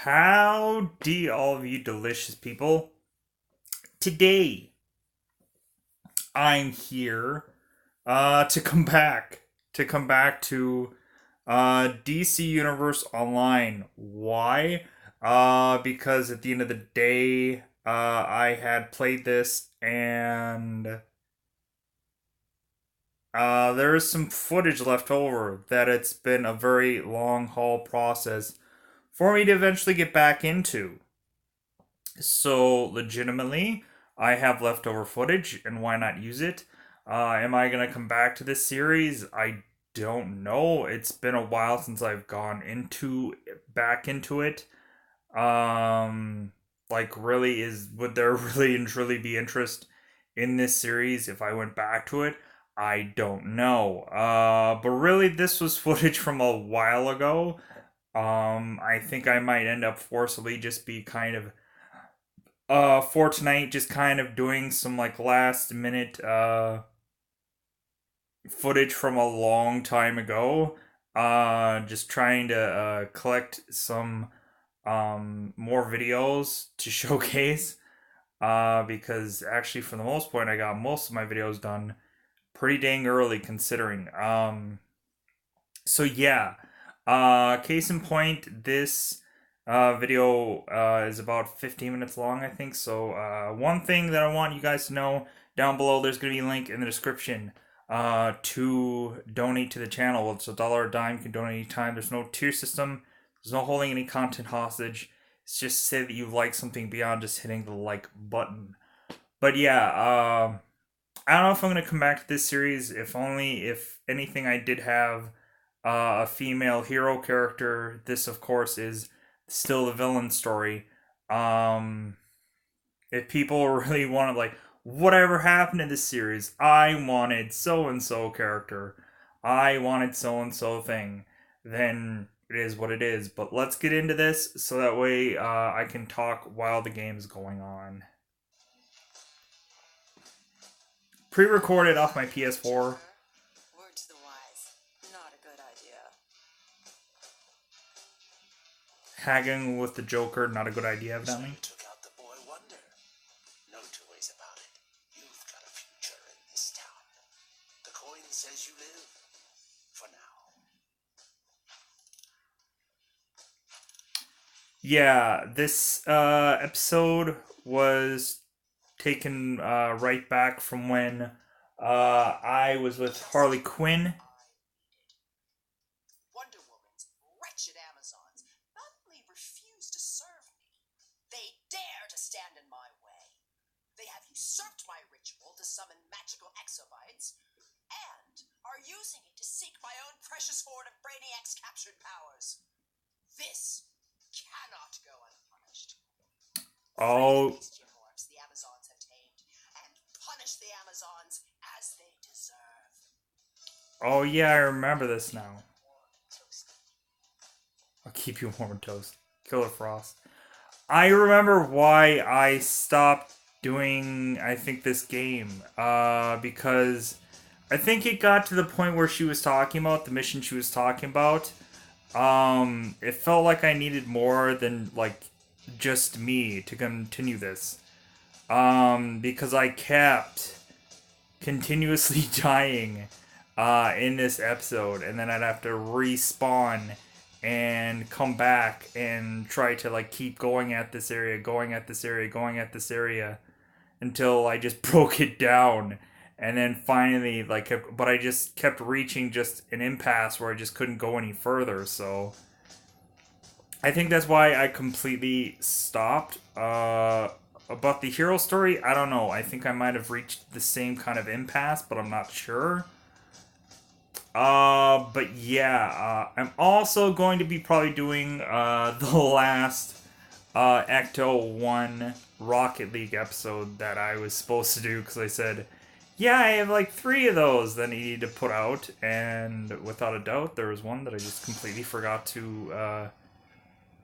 Howdy, all of you delicious people. Today, I'm here to come back. To come back to DC Universe Online. Why? Because at the end of the day, I had played this and there is some footage left over that it's been a very long haul process for me to eventually get back into. So, legitimately, I have leftover footage, and why not use it? Am I gonna come back to this series? I don't know. It's been a while since I've gone into back into it. Um, really, is would there really and truly be interest in this series if I went back to it? I don't know. But really, this was footage from a while ago. I think I might end up forcibly just be kind of for tonight, just kind of doing some like last minute footage from a long time ago. Just trying to collect some more videos to showcase. Because actually, for the most part, I got most of my videos done pretty dang early considering. So yeah, case in point, this video is about 15 minutes long, I think. So one thing that I want you guys to know down below, there's gonna be a link in the description to donate to the channel. It's $1 a dime. You can donate anytime. There's no tier system. There's no holding any content hostage. It's just to say that you like something beyond just hitting the like button. But yeah, I don't know if I'm gonna come back to this series. If only, if anything, I did have a female hero character. This, of course, is still the villain story. Um, if people really wanted, like, whatever happened in this series, I wanted so and so character, I wanted so and so thing, then it is what it is. But let's get into this so that way I can talk while the game's going on. Pre recorded off my PS4. Word to the wise. Not a good idea. Hagging with the Joker, not a good idea, So evidently. you took out the boy wonder. No two ways about it. You've got a future in this town. The coin says you live. For now. Yeah, this episode was taken right back from when I was with Harley Quinn. Wonder Woman's wretched Amazons not only refuse to serve me, they dare to stand in my way. They have usurped my ritual to summon magical exobites and are using it to seek my own precious hoard of Brainiac's captured powers. This cannot go unpunished. Free the Oh, bestial morphs the Amazons have tamed and punish the Amazons as they deserve. oh yeah, I remember this now. I'll keep you warm, Toast. Killer Frost. I remember why I stopped doing, I think, this game. Because I think it got to the point where she was talking about the mission she was talking about. It felt like I needed more than like just me to continue this. Because I kept continuously dying in this episode, and then I'd have to respawn and come back and try to like keep going at this area, going at this area, going at this area until I just broke it down. And then finally, but I just kept reaching just an impasse where I just couldn't go any further. So I think that's why I completely stopped. About the hero story, I don't know. I think I might have reached the same kind of impasse, but I'm not sure. But yeah, I'm also going to be probably doing the last Ecto 1 Rocket League episode that I was supposed to do because I said, yeah, I have like 3 of those that I need to put out, and without a doubt, there was one that I just completely forgot to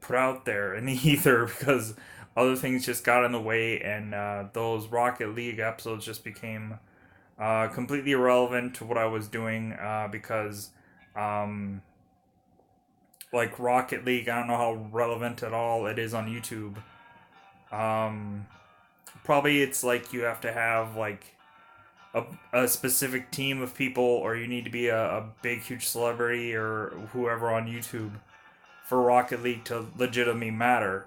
put out there in the ether because other things just got in the way, and those Rocket League episodes just became completely irrelevant to what I was doing because um, like Rocket League, I don't know how relevant at all it is on YouTube. Probably it's like you have to have like a specific team of people, or you need to be a big, huge celebrity or whoever on YouTube for Rocket League to legitimately matter.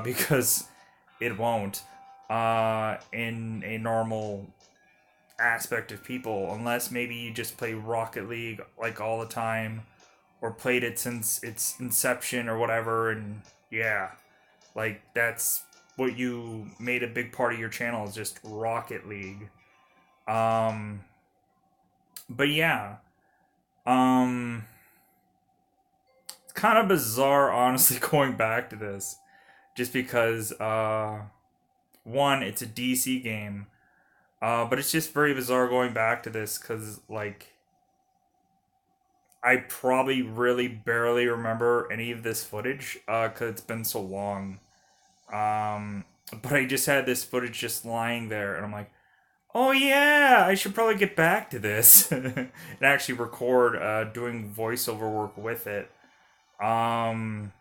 Because it won't in a normal aspect of people, unless maybe you just play Rocket League like all the time or played it since its inception or whatever. And yeah, like that's what you made a big part of your channel, is just Rocket League. But yeah, it's kind of bizarre, honestly, going back to this, just because one, it's a DC game, but it's just very bizarre going back to this because like I probably really barely remember any of this footage because it's been so long. But I just had this footage just lying there, and I'm like, oh yeah, I should probably get back to this and actually record doing voiceover work with it. Um,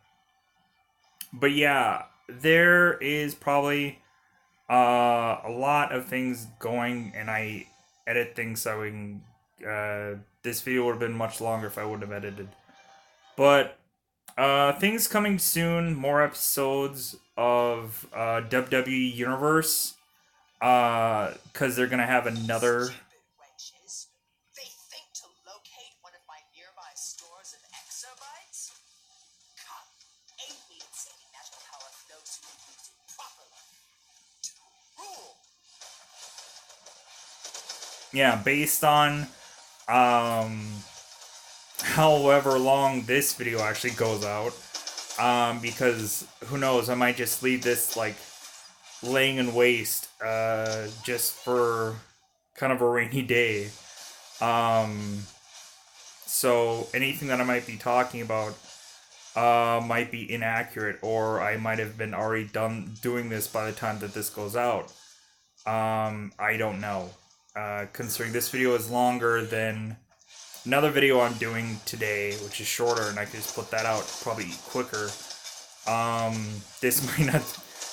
but yeah, there is probably a lot of things going, and I edit things so we can. This video would have been much longer if I wouldn't have edited. But things coming soon, more episodes of WWE Universe. Because they're gonna have another. Stupid wenches. They think to locate one of my nearby stores of exabytes? Come, aid me in saving magical power for those who can use it properly. To rule. Yeah, based on however long this video actually goes out. Because who knows, I might just leave this like laying in waste just for kind of a rainy day. So anything that I might be talking about might be inaccurate, or I might have been already done doing this by the time that this goes out. I don't know. Considering this video is longer than another video I'm doing today, which is shorter, and I could just put that out probably quicker.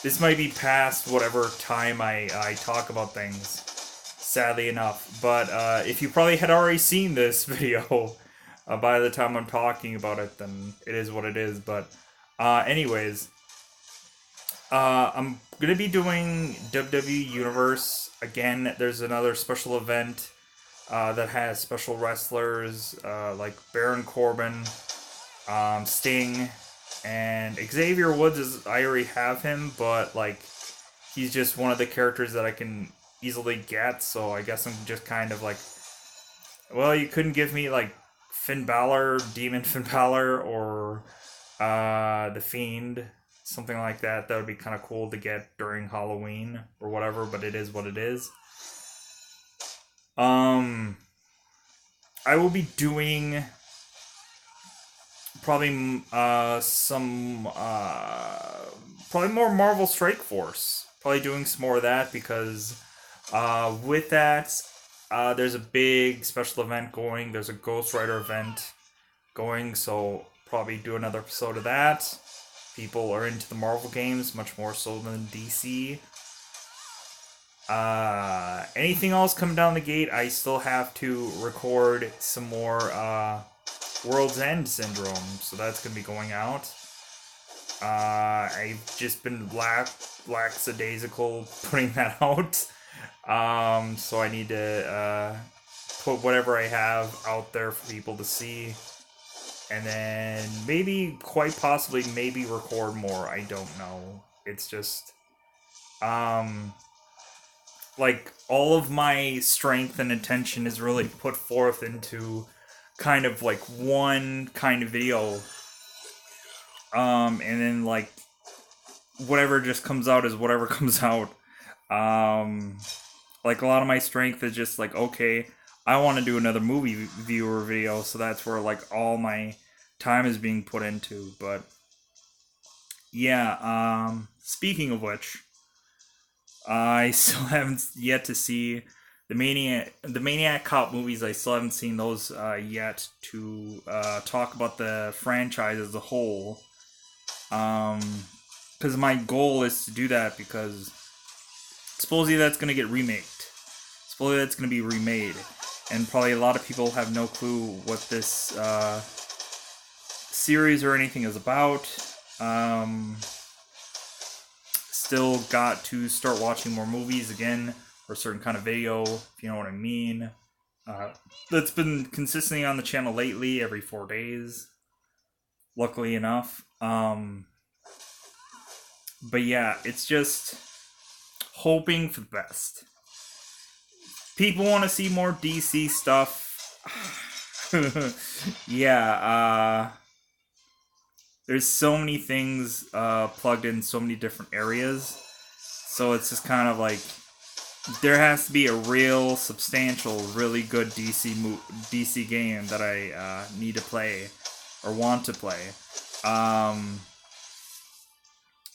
This might be past whatever time I talk about things, sadly enough. But if you probably had already seen this video by the time I'm talking about it, then it is what it is. But anyways, I'm gonna be doing WWE Universe again. There's another special event that has special wrestlers like Baron Corbin, Sting, and Xavier Woods. I already have him, but like he's just one of the characters that I can easily get. So I guess I'm just kind of like, well, you couldn't give me like Finn Balor, Demon Finn Balor, or the Fiend, something like that. That would be kind of cool to get during Halloween or whatever. But it is what it is. I will be doing probably some probably more Marvel Strike Force. Probably doing some more of that because with that there's a big special event going. There's a Ghost Rider event going, so probably do another episode of that. People are into the Marvel games much more so than DC. Anything else coming down the gate? I still have to record some more World's End Syndrome, so that's gonna be going out. I've just been lackadaisical putting that out. So I need to put whatever I have out there for people to see, and then maybe, quite possibly, maybe record more. I don't know. It's just like all of my strength and attention is really put forth into kind of like one kind of video, and then like whatever just comes out is whatever comes out. Like a lot of my strength is just like, okay, I want to do another movie viewer video, so that's where like all my time is being put into. But yeah, speaking of which, I still haven't yet to see the Maniac Cop movies. I still haven't seen those yet to talk about the franchise as a whole. Because my goal is to do that because supposedly that's going to get remade. Supposedly that's going to be remade. And probably a lot of people have no clue what this series or anything is about. Still got to start watching more movies again, or a certain kind of video, if you know what I mean. That's been consistently on the channel lately, every 4 days. Luckily enough. But yeah, it's just hoping for the best. People want to see more DC stuff. Yeah, there's so many things plugged in so many different areas. So it's just kind of like there has to be a real, substantial, really good DC game that I need to play or want to play.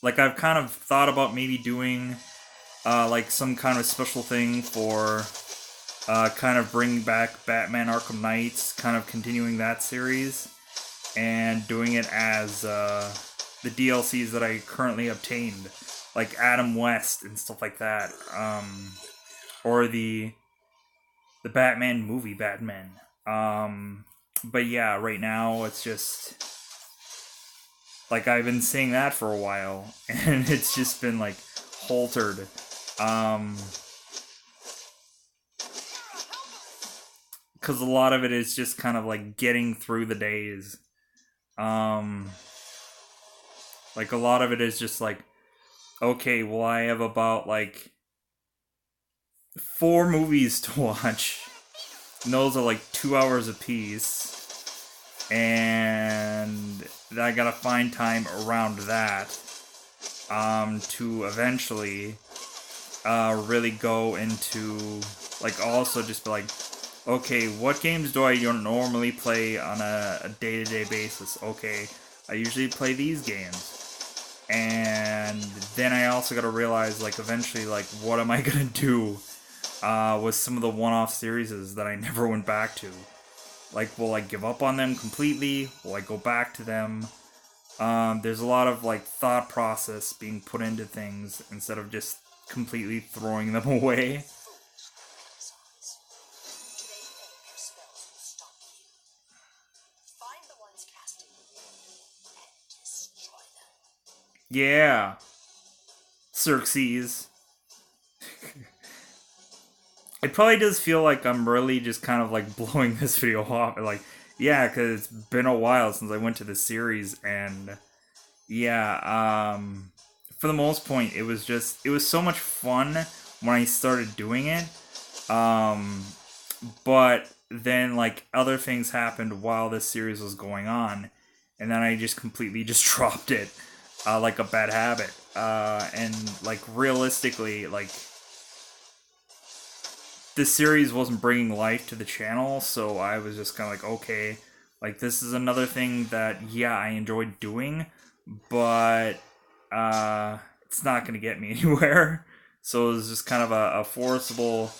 Like I've kind of thought about maybe doing like some kind of special thing for kind of bringing back Batman Arkham Knights, kind of continuing that series, and doing it as the DLCs that I currently obtained, like Adam West and stuff like that, or the Batman movie Batman. But yeah, right now it's just like I've been saying that for a while, and it's just been like haltered. Because a lot of it is just kind of like getting through the days. Like a lot of it is just like, okay, well I have about like 4 movies to watch. And those are like 2 hours apiece. And I gotta find time around that to eventually really go into like also just be like, okay, what games do I normally play on a day-to-day basis? Okay, I usually play these games. And then I also gotta realize, like, eventually, like, what am I gonna do with some of the one-off series that I never went back to? Like, will I give up on them completely? Will I go back to them? There's a lot of, like, thought process being put into things instead of just completely throwing them away. Yeah. Xerxes. It probably does feel like I'm really just kind of like blowing this video off. Like, yeah, because it's been a while since I went to the series, and yeah, for the most point, it was so much fun when I started doing it. But then like other things happened while this series was going on, and then I just completely just dropped it, like a bad habit. And like realistically, like this series wasn't bringing life to the channel, so I was just kind of like, okay, like this is another thing that yeah I enjoyed doing, but it's not gonna get me anywhere. So it was just kind of a forcible.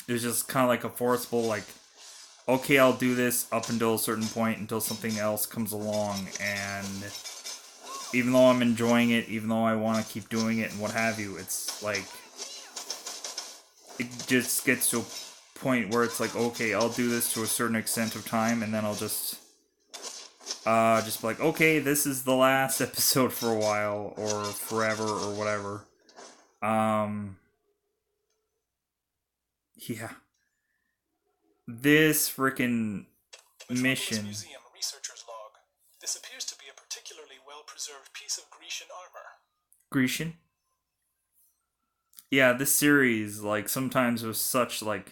It was just kind of like a forcible, like, okay, I'll do this up until a certain point until something else comes along, and even though I'm enjoying it, even though I want to keep doing it and what have you, it's like it just gets to a point where it's like, okay, I'll do this to a certain extent of time, and then I'll just be like, okay, this is the last episode for a while or forever or whatever. Yeah. This freaking mission. Museum researcher's log. This appears to be a particularly well-preserved piece of Grecian armor. Grecian? Yeah, this series, like, sometimes was such a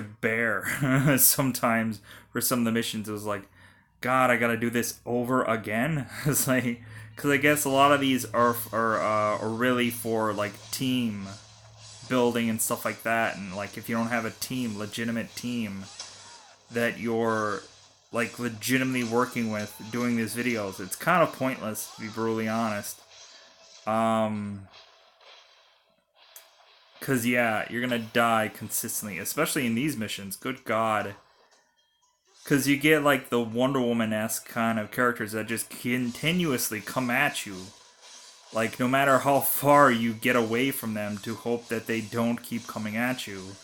bear. Sometimes for some of the missions, it was like, God, I gotta do this over again. It's like, because I guess a lot of these are really for like team building and stuff like that, and like if you don't have a team, legitimate team that you're like legitimately working with doing these videos, it's kind of pointless to be brutally honest. Because, yeah, you're going to die consistently, especially in these missions. Good God. Because you get, like, the Wonder Woman-esque kind of characters that just continuously come at you. Like, no matter how far you get away from them to hope that they don't keep coming at you.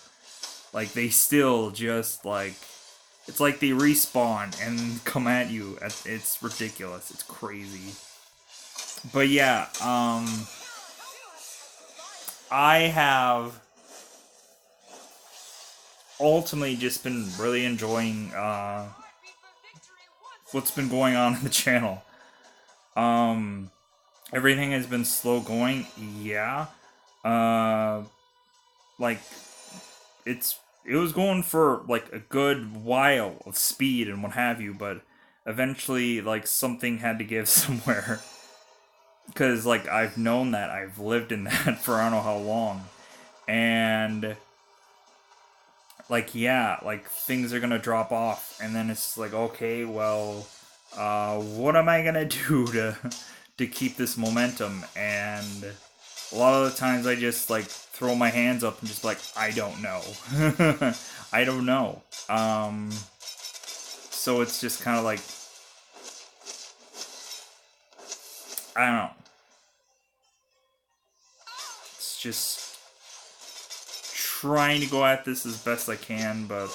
Like, they still just, like... It's like they respawn and come at you. It's ridiculous. It's crazy. But yeah, I have ultimately just been really enjoying what's been going on in the channel. Everything has been slow going, yeah. Like it was going for like a good while of speed and what have you, but eventually like something had to give somewhere. Because like I've known that, I've lived in that for I don't know how long. And like yeah, like things are gonna drop off, and then it's like, okay, well, what am I gonna do to keep this momentum? And a lot of the times I just like throw my hands up and just like, I don't know. I don't know. So it's just kind of like, I don't know. It's just trying to go at this as best I can, but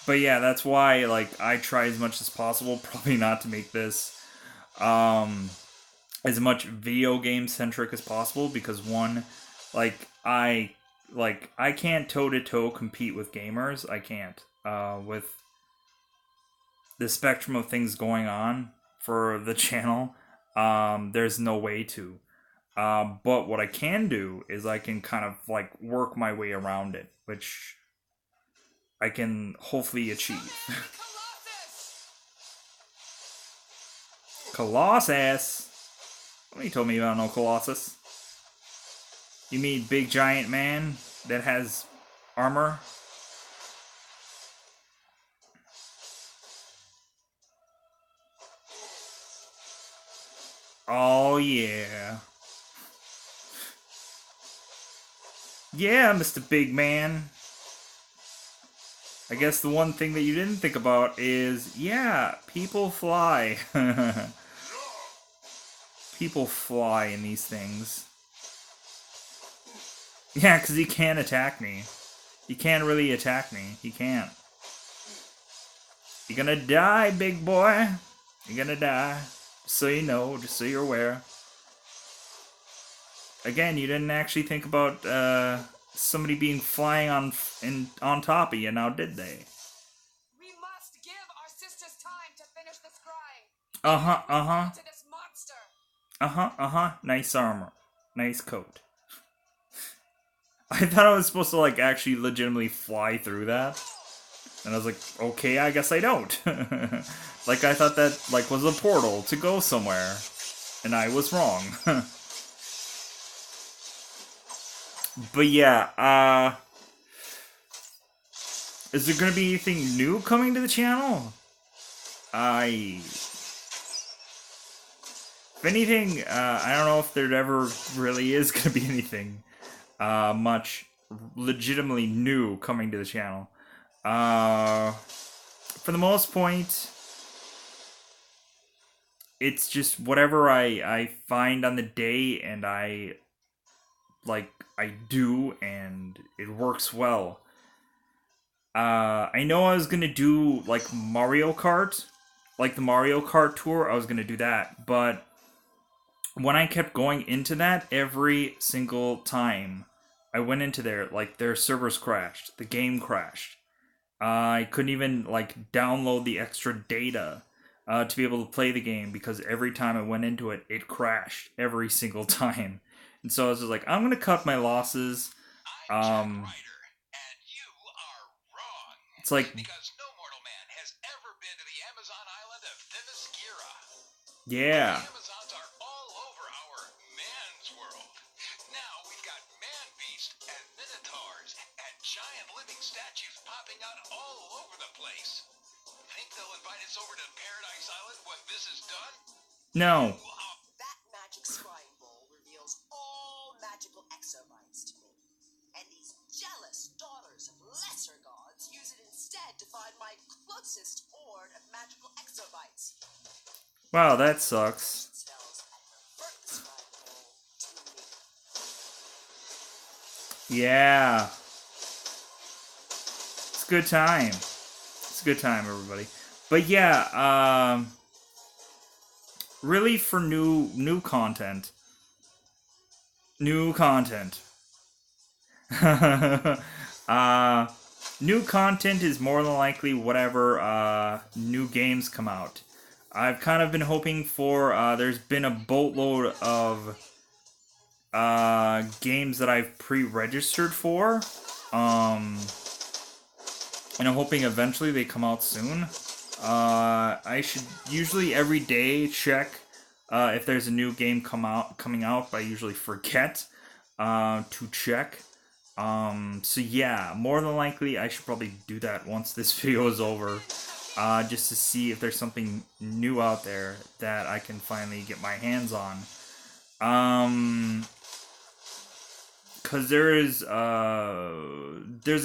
yeah, that's why like I try as much as possible probably not to make this as much video game centric as possible, because one, like I can't toe to toe compete with gamers. I can't with the spectrum of things going on for the channel. There's no way to. But what I can do is I can kind of like work my way around it, which I can hopefully achieve. Colossus? What you told me about no Colossus? You mean big giant man that has armor? Oh yeah. Yeah, Mr. Big Man. I guess the one thing that you didn't think about is, yeah, people fly. People fly in these things. Yeah, because he can't attack me. He can't really attack me. He can't. You're gonna die, big boy. You're gonna die. Just so you know, just so you're aware. Again, you didn't actually think about somebody being flying on top of you, now did they? We must give our sisters time to finish the scrying. Uh-huh. To this monster. Uh-huh. Nice armor. Nice coat. I thought I was supposed to, like, actually legitimately fly through that. And I was like, okay, I guess I don't. Like, I thought that, like, was a portal to go somewhere. And I was wrong. But yeah, is there gonna be anything new coming to the channel? If anything, I don't know if there ever really is gonna be anything much legitimately new coming to the channel. For the most part, it's just whatever I find on the day, and I do, and it works well. I know I was gonna do like Mario Kart, like the Mario Kart tour. I was gonna do that, but when I kept going into that every single time I went into there, like their servers crashed, the game crashed. I couldn't even like download the extra data to be able to play the game, because every time I went into it, it crashed every single time. And so I was just like, I'm gonna cut my losses. I'm Jack Ryder, and you are wrong. It's like, Because no mortal man has ever been to the Amazon island of Themyscira. yeah. The Amazons are all over our man's world. Now we've got man-beast and minotaurs and giant living statues popping out all over the place. Think they'll invite us over to Paradise Island when this is done? No. That magic scrying bowl reveals all magical exobites to me. And these jealous daughters of lesser gods use it instead to find my closest horde of magical exobites. Wow, that sucks. Spells and revert the scrying bowl to me. Yeah. It's a good time. It's a good time, everybody. But yeah, really for new content. New content. New content is more than likely whatever new games come out. I've kind of been hoping for there's been a boatload of games that I've pre-registered for. And I'm hoping eventually they come out soon. I should usually every day check if there's a new game coming out, but I usually forget to check. So yeah, more than likely I should probably do that once this video is over, just to see if there's something new out there that I can finally get my hands on. Cause there's a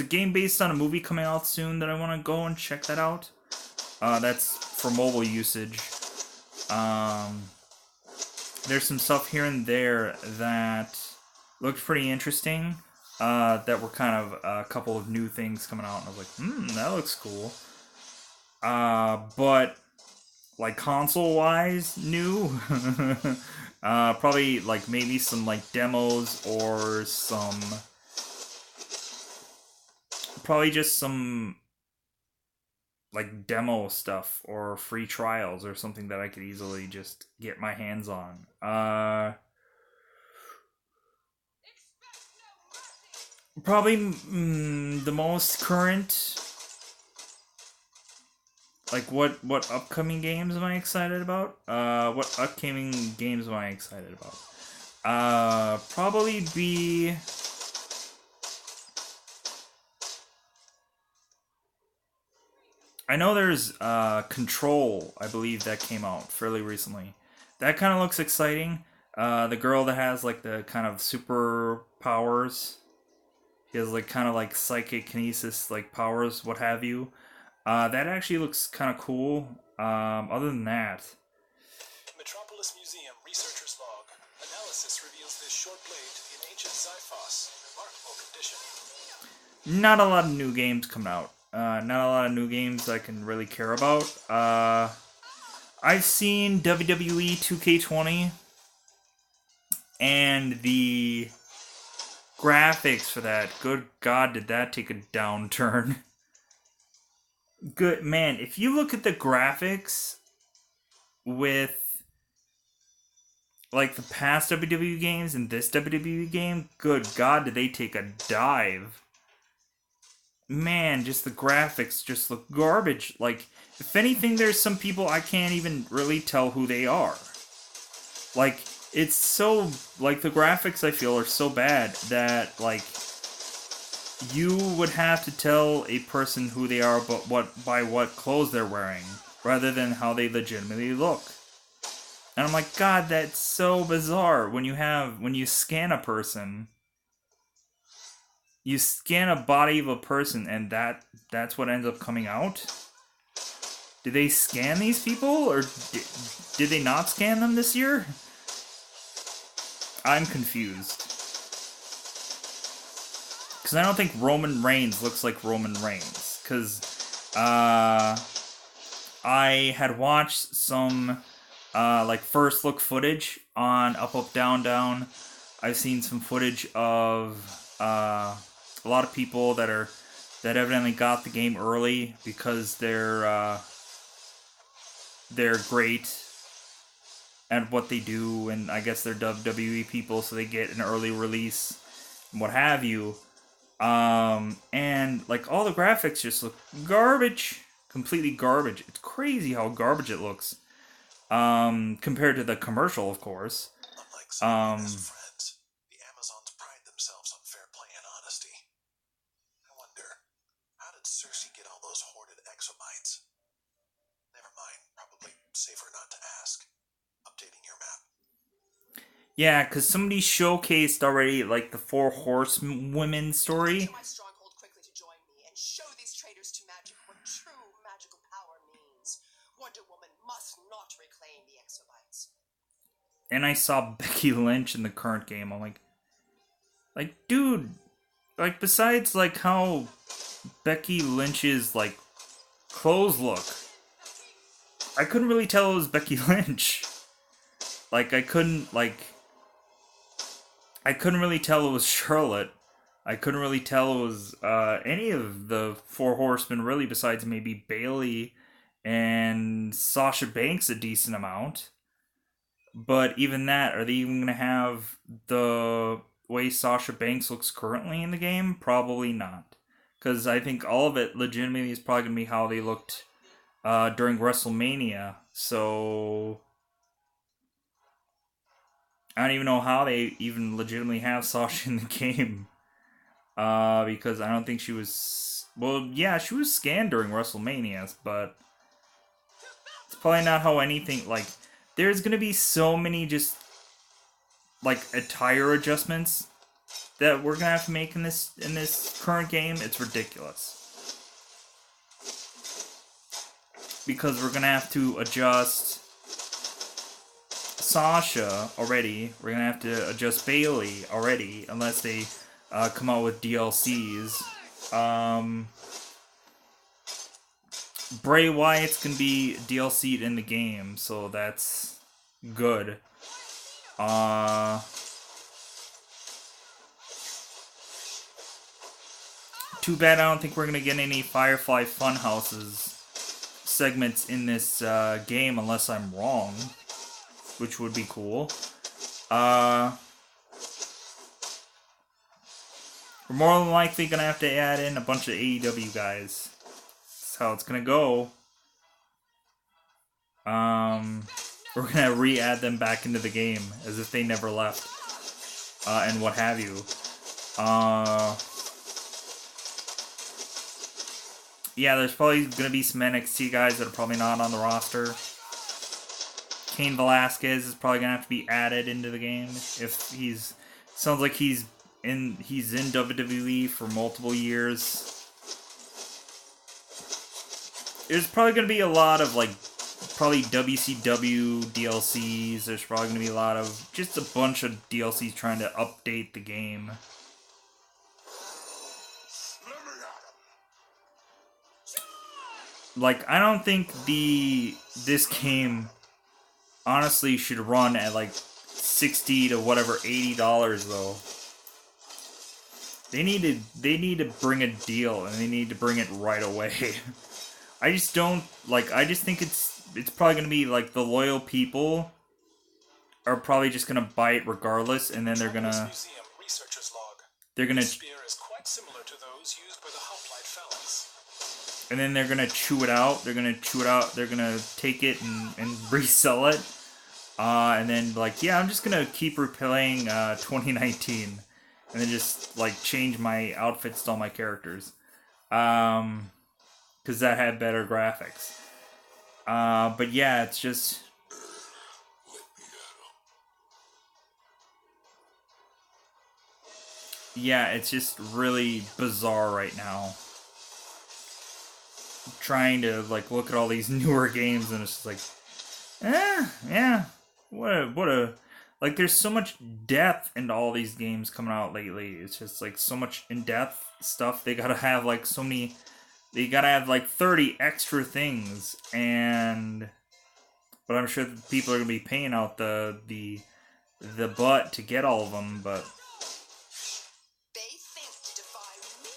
game based on a movie coming out soon that I want to go and check that out. That's for mobile usage. There's some stuff here and there that looked pretty interesting. That were kind of a couple of new things coming out, and I was like, that looks cool. But like console wise, new. Probably like maybe some like demos or some, probably just some like demo stuff or free trials or something that I could easily just get my hands on. Probably the most current. Like what upcoming games am I excited about? What upcoming games am I excited about? Probably be I know there's Control, I believe that came out fairly recently. That kind of looks exciting. The girl that has like the kind of super powers. He has like kind of like psychic kinesis like powers, what have you. That actually looks kind of cool. Other than that, Metropolis Museum Researcher's Log. Analysis reveals this short blade to be an ancient Xiphos in remarkable condition. not a lot of new games coming out. Not a lot of new games I can really care about. I've seen WWE 2K20, and the graphics for that, good God, did that take a downturn. Good man, if you look at the graphics with like the past WWE games and this WWE game, good God, did they take a dive. Man, just the graphics just look garbage. Like, if anything, there's some people I can't even really tell who they are. Like, it's so, like, the graphics I feel are so bad that, like, you would have to tell a person who they are by what clothes they're wearing, rather than how they legitimately look. And I'm like, God, that's so bizarre. When you scan a person, you scan a body of a person, and that's what ends up coming out? Did they scan these people, or did they not scan them this year? I'm confused. Because I don't think Roman Reigns looks like Roman Reigns. Because I had watched some like first look footage on Up Up Down Down. I've seen some footage of a lot of people that evidently got the game early because they're great at what they do, and I guess they're WWE people, so they get an early release and what have you. And like all the graphics just look garbage, completely garbage. It's crazy how garbage it looks. Compared to the commercial, of course. Unlike some of his friends, the Amazons pride themselves on fair play and honesty. I wonder, how did Cersei get all those hoarded exobites? Never mind, probably safer not to ask. updating your map. Yeah, because somebody showcased already, like, the Four Horsewomen story. To my stronghold quickly to join me and show these traitors to magic what true magical power means. Wonder Woman must not reclaim the exobites. And I saw Becky Lynch in the current game. I'm like, dude, like, besides, like, how Becky Lynch's, like, clothes look, I couldn't really tell it was Becky Lynch. Like, I couldn't really tell it was Charlotte. I couldn't really tell it was any of the Four Horsemen, really, besides maybe Bailey and Sasha Banks a decent amount. But even that, are they even going to have the way Sasha Banks looks currently in the game? Probably not. Because I think all of it legitimately is probably going to be how they looked during WrestleMania. So I don't even know how they even legitimately have Sasha in the game. Because I don't think she was... Well, yeah, she was scanned during WrestleMania, but it's probably not how anything... Like, there's gonna be so many just, like, attire adjustments that we're gonna have to make in this current game. It's ridiculous. Because we're gonna have to adjust Sasha already. We're gonna have to adjust Bailey already, unless they come out with DLCs. Bray Wyatt's gonna be DLC'd in the game, so that's good. Too bad I don't think we're gonna get any Firefly Funhouses segments in this game, unless I'm wrong, which would be cool. We're more than likely gonna have to add in a bunch of AEW guys. That's how it's gonna go. We're gonna re-add them back into the game as if they never left, and what have you. Yeah, there's probably gonna be some NXT guys that are probably not on the roster. Cain Velasquez is probably gonna have to be added into the game if he's... Sounds like he's in WWE for multiple years. There's probably gonna be a lot of, like, probably WCW DLCs. There's probably gonna be a lot of just a bunch of DLCs trying to update the game. Like, I don't think this game honestly should run at like $60 to whatever $80 though. They need to bring a deal, and they need to bring it right away. I just don't like. I just think it's probably gonna be like the loyal people are probably just gonna buy it regardless, and then they're gonna Spear is quite similar to those used by the hoplite phalanx. And then they're gonna chew it out. They're gonna take it and resell it. And then, like, yeah, I'm just gonna keep replaying 2019. And then just, like, change my outfits to all my characters. Because that had better graphics. But yeah, it's just... Yeah, it's just really bizarre right now. Trying to, like, look at all these newer games, and it's just like, yeah, what a, like, there's so much depth into all these games coming out lately. It's just, like, so much in-depth stuff. They gotta have, like, so many, they gotta have, like, 30 extra things, but I'm sure that people are gonna be paying out the butt to get all of them, but... They think to defy me?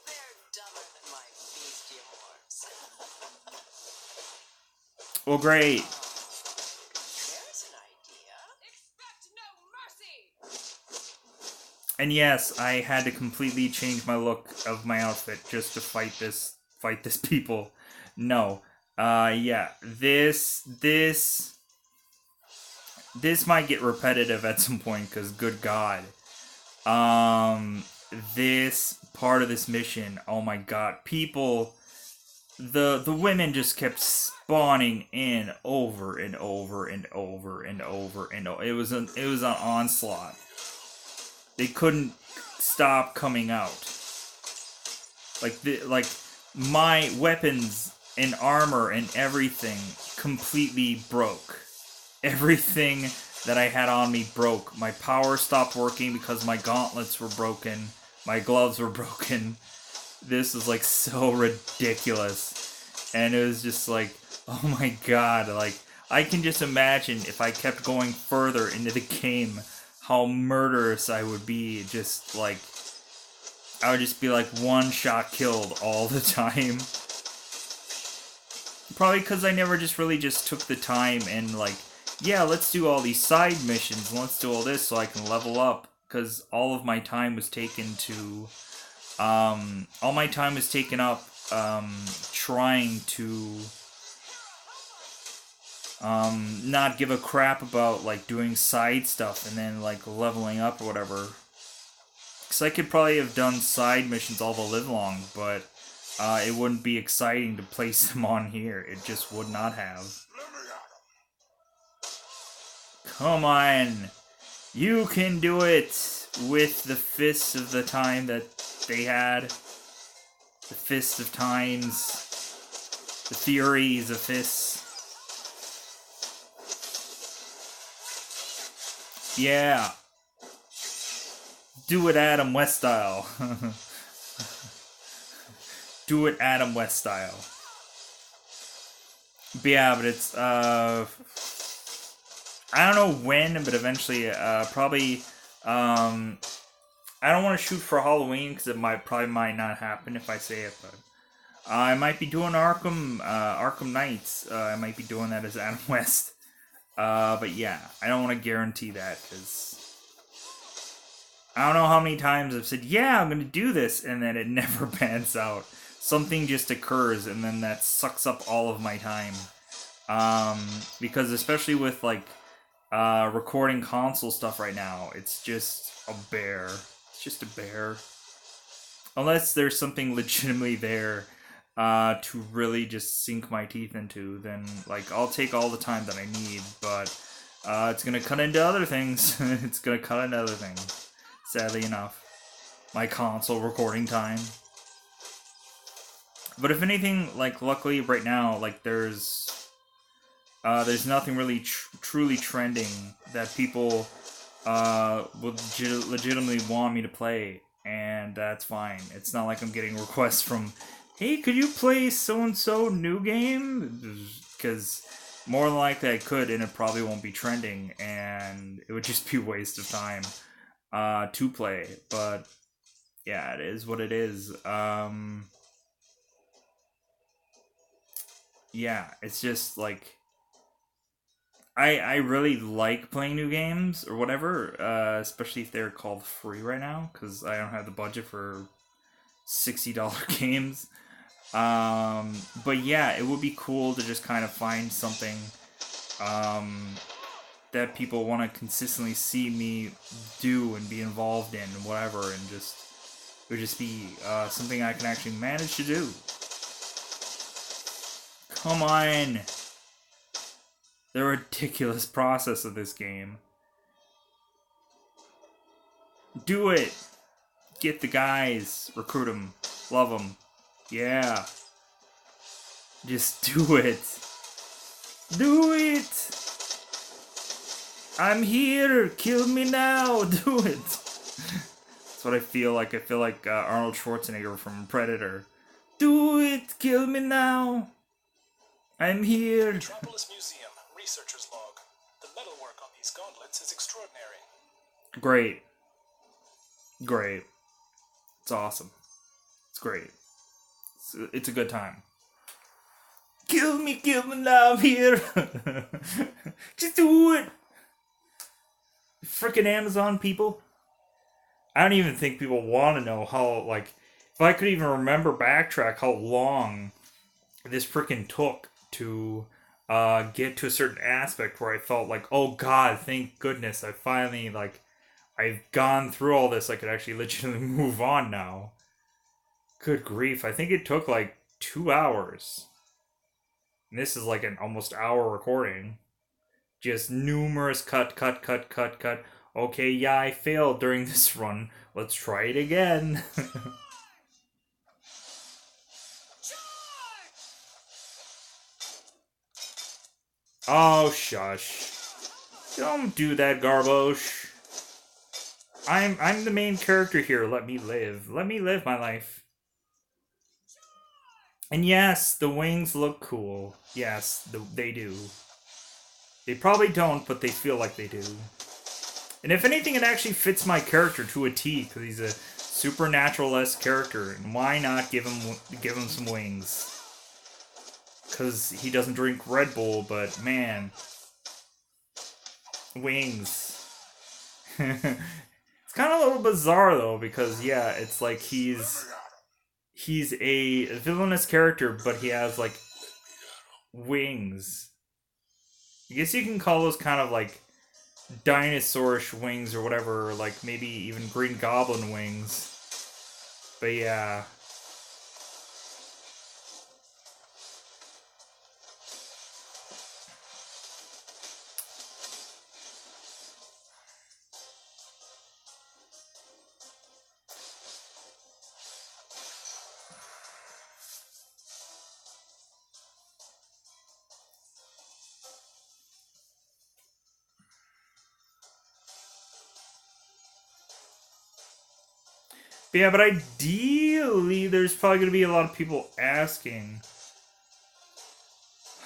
They're dumber than my beastie horse. Well, great. There's an idea. Expect no mercy! And yes, I had to completely change my look of my outfit just to fight this people. No. Yeah. This might get repetitive at some point, because good God. This part of this mission, oh my God. People, the women just kept spawning in over and over and over and over and over. It was an onslaught. They couldn't stop coming out. Like my weapons and armor and everything completely broke. Everything that I had on me broke. My power stopped working because my gauntlets were broken. My gloves were broken. This was like so ridiculous. And it was just like, oh my god, like I can just imagine if I kept going further into the game how murderous I would be. Just like I would just be like one shot killed all the time. Probably because I never just really just took the time and like, yeah, let's do all these side missions and let's do all this so I can level up. Because all of my time was taken to, all my time was taken up trying to not give a crap about like doing side stuff and then like leveling up or whatever. Because I could probably have done side missions all the live long, but it wouldn't be exciting to place them on here. It just would not have. Come on! You can do it with the fists of the time that they had. The fists of times. The theories of fists. Yeah. Do it Adam West style. Do it Adam West style. But yeah, but it's, I don't know when, but eventually, probably, I don't want to shoot for Halloween, because it probably might not happen if I say it, but, I might be doing Arkham Knights, I might be doing that as Adam West, but yeah, I don't want to guarantee that, because I don't know how many times I've said, yeah, I'm going to do this, and then it never pans out. Something just occurs, and then that sucks up all of my time, because especially with, like, recording console stuff right now, it's just a bear. It's just a bear. Unless there's something legitimately there to really just sink my teeth into, then like I'll take all the time that I need, but it's gonna cut into other things. It's gonna cut into other things. Sadly enough. My console recording time. But if anything, like luckily right now, like there's nothing really truly trending that people would legitimately want me to play, and that's fine. It's not like I'm getting requests from, hey, could you play so-and-so new game? Because more than likely I could, and it probably won't be trending, and it would just be a waste of time to play. But yeah, it is what it is. Yeah, it's just like I really like playing new games or whatever, especially if they're called free right now, because I don't have the budget for $60 games. But yeah, it would be cool to just kind of find something that people want to consistently see me do and be involved in and whatever, and just it would just be something I can actually manage to do. Come on! The ridiculous process of this game. Do it! Get the guys. Recruit them. Love them. Yeah. Just do it. Do it! I'm here! Kill me now! Do it! That's what I feel like. I feel like Arnold Schwarzenegger from Predator. Do it! Kill me now! I'm here! Metropolis Museum, researcher's log. The metalwork on these gauntlets is extraordinary. Great. Great. It's awesome. It's great. It's a good time. Kill me now, I'm here! Just do it! Frickin' Amazon people. I don't even think people want to know how, like, if I could even remember backtrack how long this frickin' took to get to a certain aspect where I felt like, oh god, thank goodness, I finally, like, I've gone through all this, I could actually legitimately move on now. Good grief, I think it took, like, 2 hours. And this is like an almost hour recording. Just numerous cut. Okay, yeah, I failed during this run. Let's try it again. Oh, shush. Don't do that, Garbosh. I'm the main character here. Let me live. Let me live my life. And yes, the wings look cool. Yes, they do. They probably don't, but they feel like they do. And if anything, it actually fits my character to a T, because he's a supernatural-esque character. And why not give him some wings? Because he doesn't drink Red Bull, but man, wings. It's kind of a little bizarre though, because yeah, it's like he's a villainous character, but he has like wings. I guess you can call those kind of like dinosaurish wings or whatever, or like maybe even Green Goblin wings. But yeah. But yeah, but ideally, there's probably going to be a lot of people asking.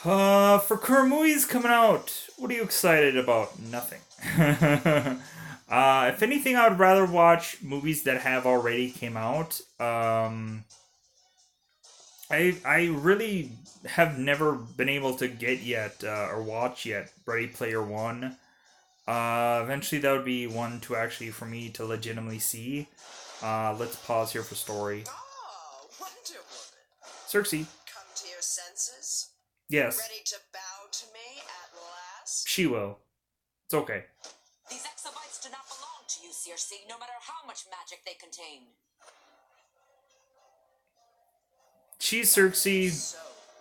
For Kuramui's coming out, what are you excited about? Nothing. If anything, I would rather watch movies that have already came out. I really have never been able to get yet, or watch yet, Ready Player One. Eventually that would be one to actually, for me to legitimately see. Let's pause here for story. Oh, Wonder Woman. Circe. Come to your senses? Yes. Ready to bow to me at last? She will. It's okay. These exobites do not belong to you, Circe, no matter how much magic they contain. She's Circe. So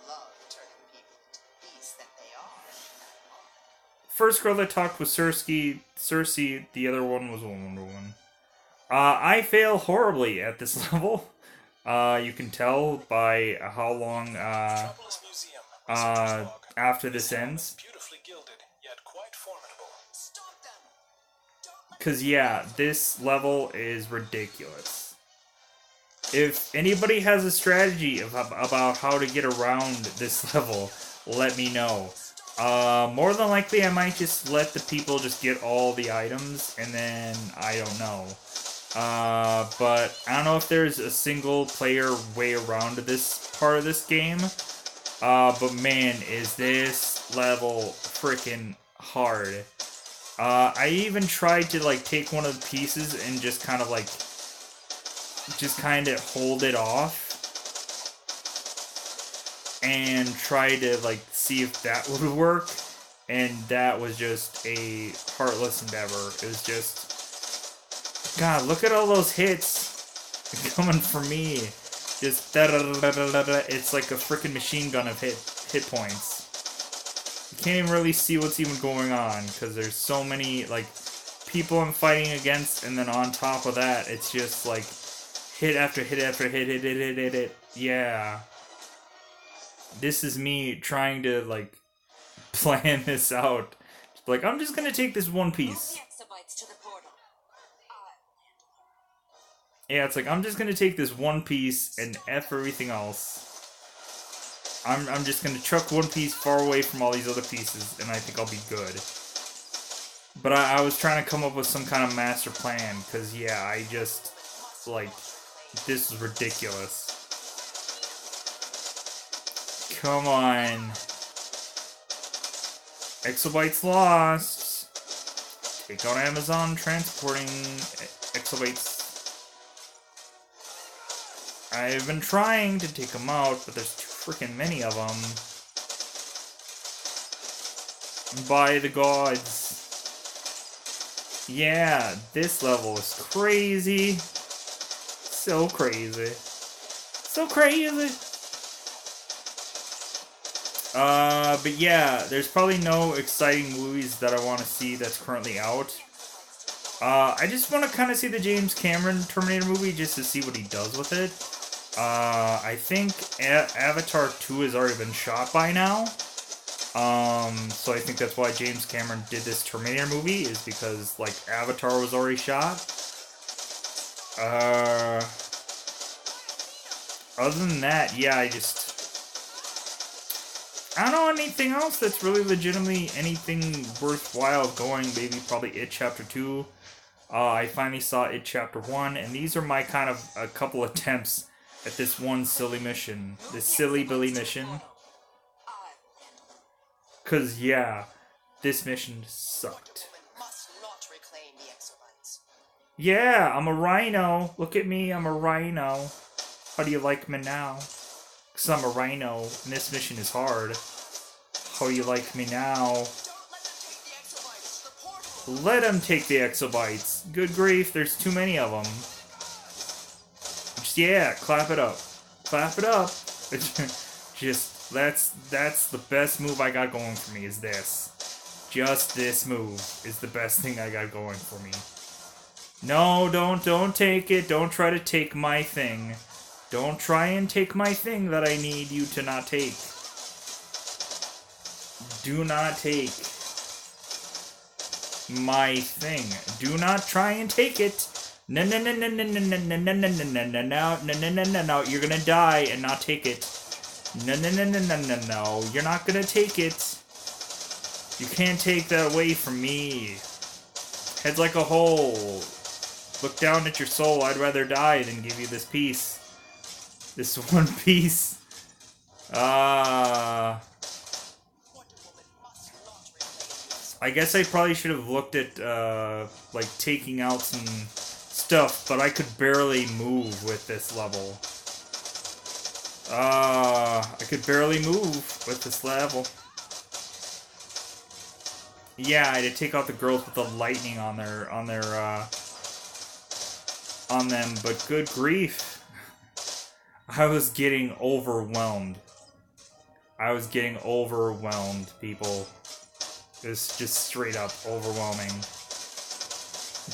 love turning people into beasts that they are. First girl that talked was Circe. The other one was Wonder Woman. I fail horribly at this level. You can tell by how long Metropolis Museum. Researcher's log. after this ends. Beautifully gilded, yet quite formidable. Stop them! Don't let Because, yeah, this level is ridiculous. If anybody has a strategy about how to get around this level, let me know. More than likely, I might just let the people just get all the items, and then I don't know. But I don't know if there's a single player way around this part of this game. But man, is this level freaking hard. I even tried to like take one of the pieces and just kind of hold it off. And try to like see if that would work. And that was just a heartless endeavor. It was just... God, look at all those hits coming for me. Just da-da-da-da-da-da. It's like a freaking machine gun of hit points. You can't even really see what's even going on because there's so many like people I'm fighting against, and then on top of that, it's just like hit after hit after hit. Yeah. This is me trying to like plan this out. Like, I'm just gonna take this one piece. Move the exobites to the portal. Yeah, it's like, I'm just gonna take this one piece and F everything else. I'm just gonna chuck one piece far away from all these other pieces, and I think I'll be good. But I was trying to come up with some kind of master plan, because, yeah, I just, like, this is ridiculous. Come on. Exobites lost. Take out Amazon transporting exobites. I've been trying to take them out, but there's too freaking many of them. By the gods. Yeah, this level is crazy. So crazy. So crazy. But yeah, there's probably no exciting movies that I want to see that's currently out. I just want to kind of see the James Cameron Terminator movie just to see what he does with it. I think Avatar 2 has already been shot by now. So I think that's why James Cameron did this Terminator movie, is because, like, Avatar was already shot. Other than that, yeah, I don't know anything else that's really legitimately anything worthwhile going. Maybe probably It Chapter 2. I finally saw It Chapter 1, and these are my kind of a couple attempts at this one silly mission. This silly Billy mission. Cause yeah, this mission sucked. Must not reclaim the exobytes. Yeah, I'm a rhino. Look at me, I'm a rhino. How do you like me now? Cause I'm a rhino, and this mission is hard. How do you like me now? Let them take the exobytes. Good grief, there's too many of them. Just, yeah, clap it up. Clap it up. Just, that's the best move I got going for me, is this. Just this move is the best thing I got going for me. No, don't take it. Don't try to take my thing. Don't try and take my thing that I need you to not take. Do not take my thing. Do not try and take it. No, no, no, no, no, no, no, no, no, no, no, no, no, no, no, no, no, no. You're gonna die and not take it. No, no, no, no, no, no, no. You're not gonna take it. You can't take that away from me. Head's like a hole. Look down at your soul. I'd rather die than give you this piece. This one piece. I guess I probably should have looked at, like, taking out some stuff, but I could barely move with this level. I could barely move with this level. Yeah, I had to take out the girls with the lightning on them, but good grief. I was getting overwhelmed. I was getting overwhelmed, people. It was just straight up overwhelming.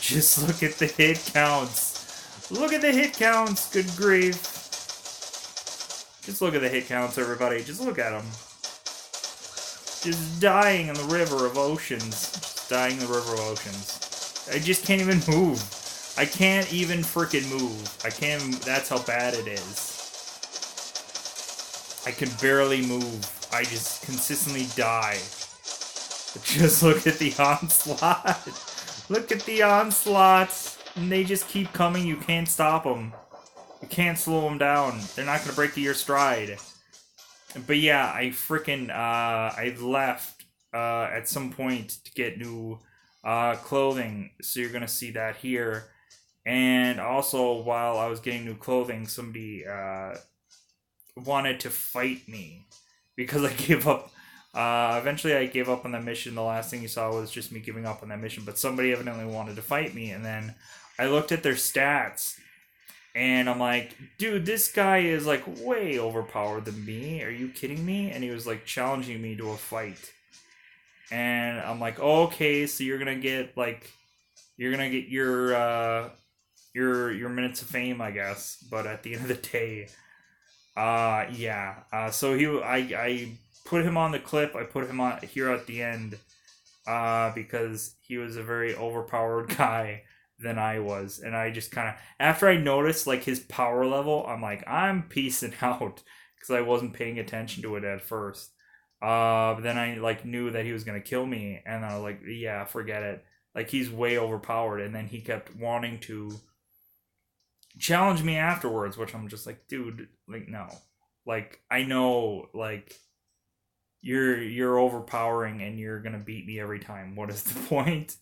Just look at the hit counts. Look at the hit counts, good grief. Just look at the hit counts, everybody. Just look at them. Just dying in the river of oceans. Just dying in the river of oceans. I just can't even move. I can't even frickin' move. I can't. That's how bad it is. I can barely move. I just consistently die. But just look at the onslaught. Look at the onslaught. And they just keep coming. You can't stop them. You can't slow them down. They're not gonna break your stride. But yeah, I freaking, I left, at some point to get new, clothing. So you're gonna see that here. And also, while I was getting new clothing, somebody, wanted to fight me. Because I gave up, eventually I gave up on that mission. The last thing you saw was just me giving up on that mission. But somebody evidently wanted to fight me. And then I looked at their stats. And I'm like, dude, this guy is, like, way overpowered than me. Are you kidding me? And he was, like, challenging me to a fight. And I'm like, oh, okay, so you're gonna get, like, you're gonna get your minutes of fame, I guess. But at the end of the day, yeah. So I put him on the clip. I put him on here at the end, because he was a very overpowered guy than I was. And I just kind of, after I noticed, like, his power level, I'm like, I'm peacing out, because I wasn't paying attention to it at first. But then I, like, knew that he was going to kill me, and I was like, yeah, forget it. Like, he's way overpowered. And then he kept wanting to challenge me afterwards, which I'm just like, dude, like, no. Like, I know, like, you're overpowering and you're going to beat me every time. What is the point?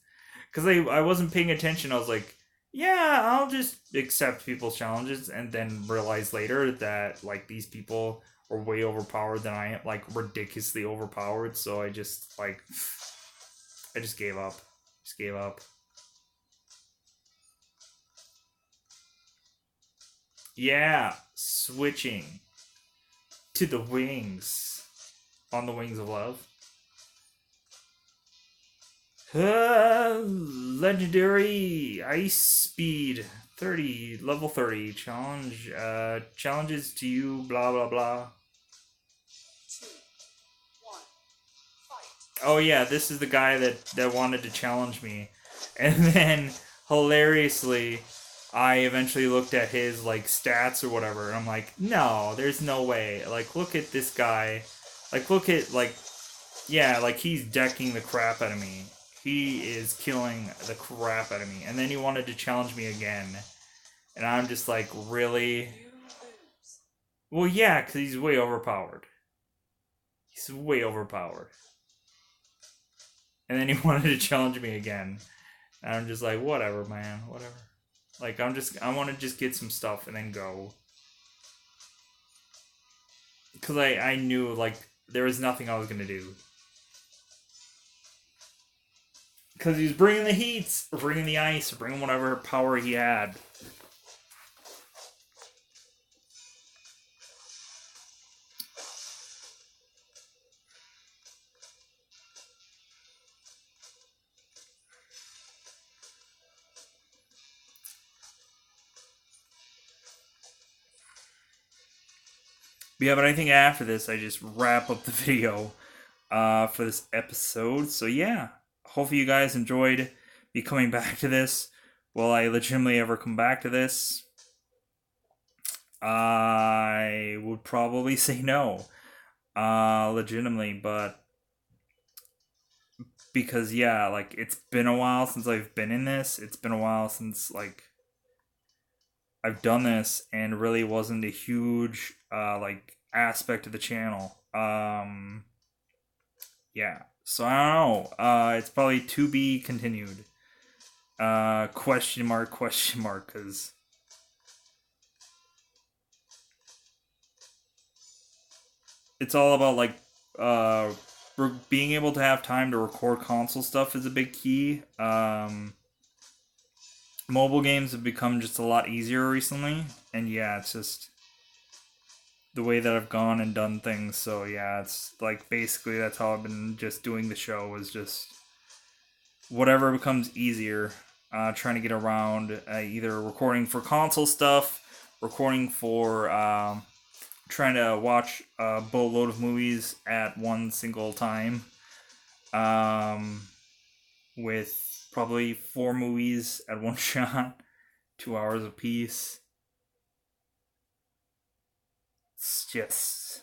Because I wasn't paying attention. I was like, yeah, I'll just accept people's challenges, and then realize later that, like, these people are way overpowered than I am, like, ridiculously overpowered. So I just gave up. Just gave up. Yeah, switching to the wings. On the Wings of Love. Legendary Ice Speed 30, level 30 challenge. Challenges to you, blah blah blah. 2, 1, fight. Oh yeah, this is the guy that wanted to challenge me, and then hilariously, I eventually looked at his like stats or whatever, and I'm like, no, there's no way. Like, look at this guy. Like, look at like, yeah, like he's decking the crap out of me. He is killing the crap out of me, and then he wanted to challenge me again, and I'm just like, really? You lose. Well, yeah, because he's way overpowered. He's way overpowered. And then he wanted to challenge me again. And I'm just like, whatever, man, whatever. Like, I want to just get some stuff and then go. Because I knew, like, there was nothing I was going to do. Because he was bringing the heats, or bringing the ice, or bringing whatever power he had. But yeah, but I think after this, I just wrap up the video for this episode. So yeah, hopefully you guys enjoyed me coming back to this. Will I legitimately ever come back to this? I would probably say no. Legitimately, but because yeah, like it's been a while since I've been in this. It's been a while since like I've done this, and really wasn't a huge like aspect of the channel. Yeah. So I don't know. It's probably to be continued. Question mark, because it's all about like being able to have time to record console stuff is a big key. Mobile games have become just a lot easier recently, and yeah, it's just the way that I've gone and done things. So yeah, it's like basically that's how I've been just doing the show, is just whatever becomes easier, trying to get around, either recording for console stuff, recording for trying to watch a boatload of movies at one single time, with probably 4 movies at one shot, 2 hours apiece. It's just...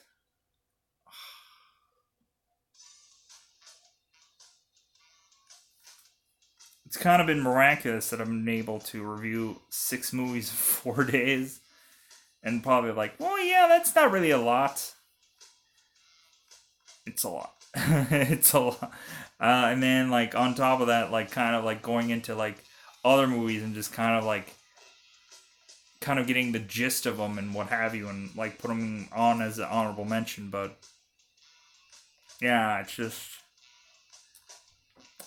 It's kind of been miraculous that I've been able to review 6 movies in 4 days. And probably like, well, yeah, that's not really a lot. It's a lot. It's a lot. And then, like, on top of that, like, kind of, like, going into, like, other movies and just kind of getting the gist of them and what have you, and, like, put them on as an honorable mention. But, yeah, it's just...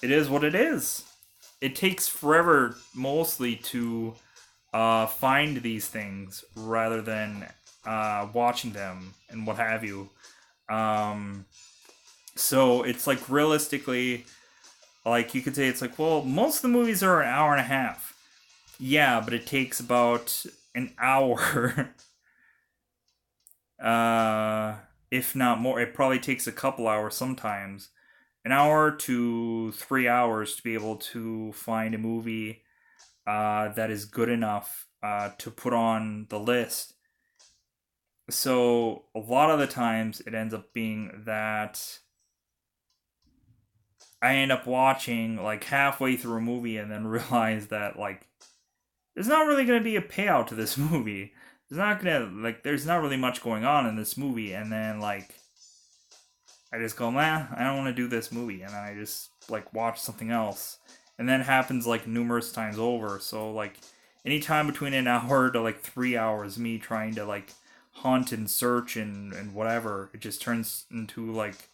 It is what it is. It takes forever, mostly, to find these things rather than watching them and what have you. So it's like realistically, like you could say it's like, well, most of the movies are an hour and a half. Yeah, but it takes about an hour, if not more. It probably takes a couple hours sometimes. An hour to 3 hours to be able to find a movie that is good enough to put on the list. So a lot of the times it ends up being that I end up watching like halfway through a movie and then realize that like there's not really going to be a payout to this movie. There's not really much going on in this movie, and then like I just go, I don't want to do this movie, and then I just like watch something else. And that happens like numerous times over. So like any time between an hour to like 3 hours, me trying to like hunt and search and whatever, it just turns into like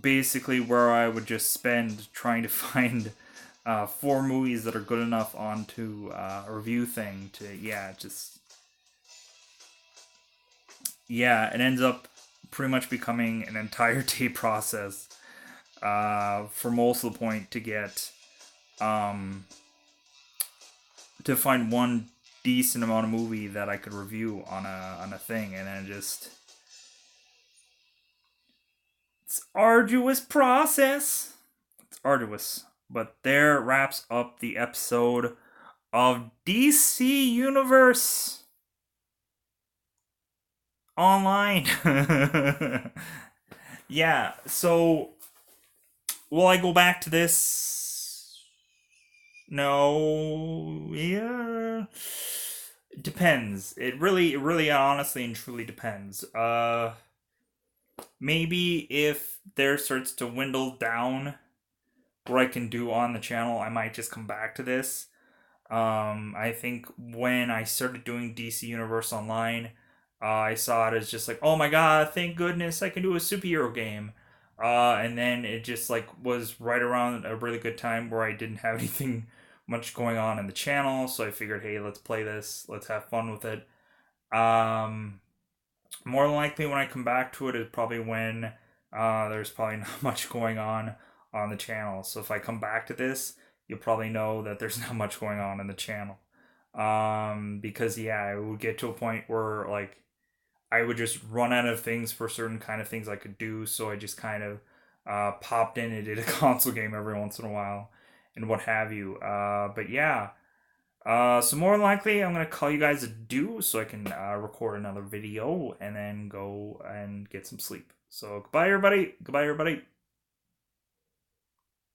basically where I would just spend trying to find 4 movies that are good enough onto a review thing to, it ends up pretty much becoming an entire day process for most of the point to get to find one decent amount of movie that I could review on a thing, and then just it's arduous process. It's arduous. But there wraps up the episode of DC Universe Online. Yeah, so will I go back to this? No, yeah. It depends. It really honestly and truly depends. Maybe if there starts to dwindle down what I can do on the channel, I might just come back to this. I think when I started doing DC Universe Online, I saw it as just like, oh my god, thank goodness I can do a superhero game. And then it just like was right around a really good time where I didn't have anything much going on in the channel, so I figured, hey, let's play this, let's have fun with it. More than likely when I come back to it is probably when there's probably not much going on the channel. So if I come back to this, you'll probably know that there's not much going on in the channel. Because yeah, it would get to a point where like I would just run out of things for certain kind of things I could do, so I just kind of popped in and did a console game every once in a while and what have you. But yeah, so more than likely I'm gonna call you guys adieu so I can record another video and then go and get some sleep. So goodbye everybody.